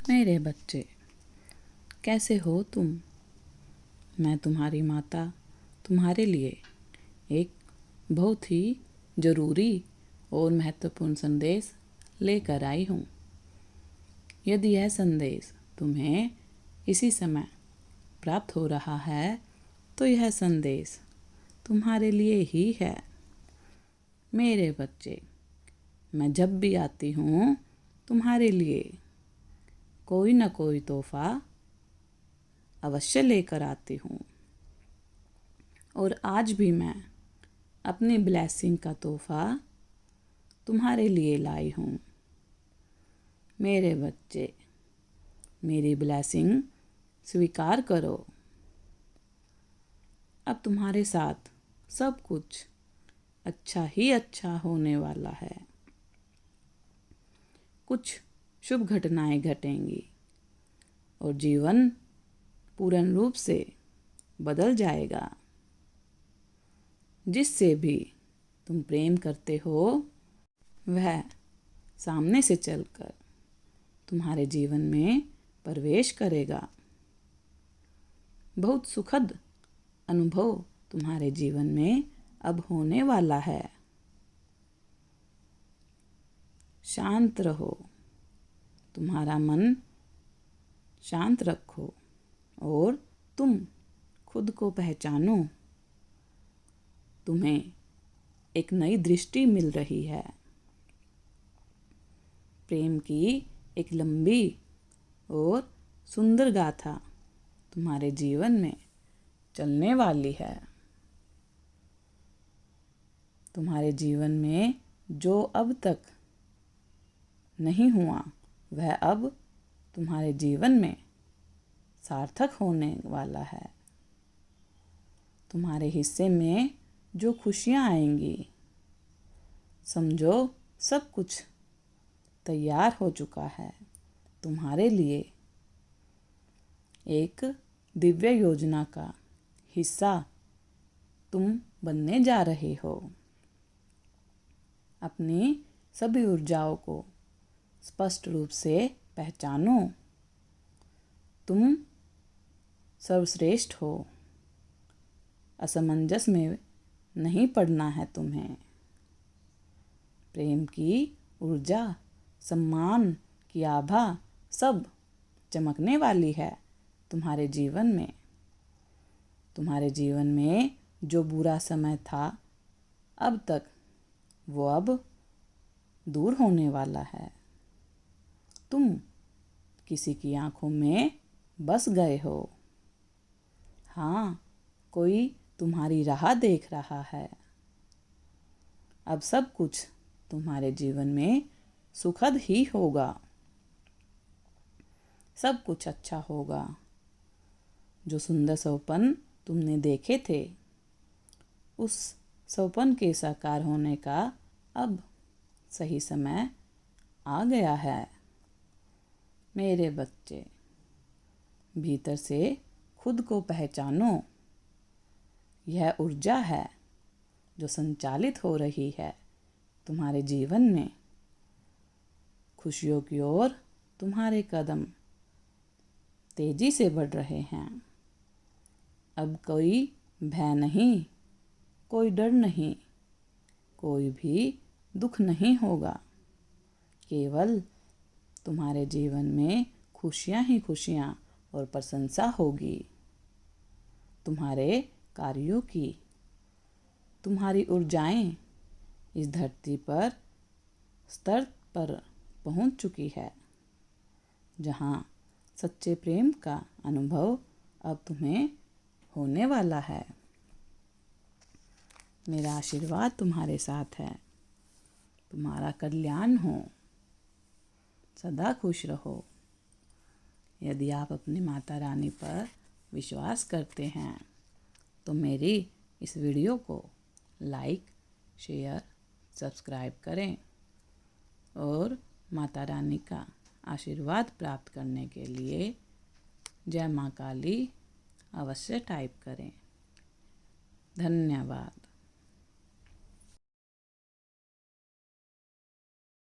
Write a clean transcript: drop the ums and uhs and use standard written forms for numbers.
मेरे बच्चे, कैसे हो तुम? मैं तुम्हारी माता तुम्हारे लिए एक बहुत ही ज़रूरी और महत्वपूर्ण संदेश लेकर आई हूँ। यदि यह संदेश तुम्हें इसी समय प्राप्त हो रहा है तो यह संदेश तुम्हारे लिए ही है। मेरे बच्चे, मैं जब भी आती हूँ तुम्हारे लिए कोई न कोई तोहफा अवश्य लेकर आती हूँ, और आज भी मैं अपनी ब्लेसिंग का तोहफा तुम्हारे लिए लाई हूँ। मेरे बच्चे, मेरी ब्लेसिंग स्वीकार करो। अब तुम्हारे साथ सब कुछ अच्छा ही अच्छा होने वाला है। कुछ शुभ घटनाएं घटेंगी और जीवन पूर्ण रूप से बदल जाएगा। जिससे भी तुम प्रेम करते हो वह सामने से चलकर तुम्हारे जीवन में प्रवेश करेगा। बहुत सुखद अनुभव तुम्हारे जीवन में अब होने वाला है। शांत रहो, तुम्हारा मन शांत रखो और तुम खुद को पहचानो। तुम्हें एक नई दृष्टि मिल रही है। प्रेम की एक लंबी और सुंदर गाथा तुम्हारे जीवन में चलने वाली है। तुम्हारे जीवन में जो अब तक नहीं हुआ वह अब तुम्हारे जीवन में सार्थक होने वाला है। तुम्हारे हिस्से में जो खुशियाँ आएंगी, समझो सब कुछ तैयार हो चुका है तुम्हारे लिए। एक दिव्य योजना का हिस्सा तुम बनने जा रहे हो। अपनी सभी ऊर्जाओं को स्पष्ट रूप से पहचानो। तुम सर्वश्रेष्ठ हो। असमंजस में नहीं पड़ना है तुम्हें। प्रेम की ऊर्जा, सम्मान की आभा सब चमकने वाली है तुम्हारे जीवन में। तुम्हारे जीवन में जो बुरा समय था अब तक, वो अब दूर होने वाला है। तुम किसी की आंखों में बस गए हो। हाँ, कोई तुम्हारी राह देख रहा है। अब सब कुछ तुम्हारे जीवन में सुखद ही होगा। सब कुछ अच्छा होगा। जो सुंदर सपन तुमने देखे थे, उस सपन के साकार होने का अब सही समय आ गया है। मेरे बच्चे, भीतर से खुद को पहचानो। यह ऊर्जा है जो संचालित हो रही है तुम्हारे जीवन में। खुशियों की ओर तुम्हारे कदम तेजी से बढ़ रहे हैं। अब कोई भय नहीं, कोई डर नहीं, कोई भी दुख नहीं होगा। केवल तुम्हारे जीवन में खुशियाँ ही खुशियाँ और प्रशंसा होगी। तुम्हारे कार्यों की, तुम्हारी ऊर्जाएं इस धरती पर स्तर पर पहुंच चुकी है, जहां सच्चे प्रेम का अनुभव अब तुम्हें होने वाला है। मेरा आशीर्वाद तुम्हारे साथ है। तुम्हारा कल्याण हो। सदा खुश रहो। यदि आप अपनी माता रानी पर विश्वास करते हैं तो मेरी इस वीडियो को लाइक, शेयर, सब्सक्राइब करें और माता रानी का आशीर्वाद प्राप्त करने के लिए जय माँ काली अवश्य टाइप करें। धन्यवाद।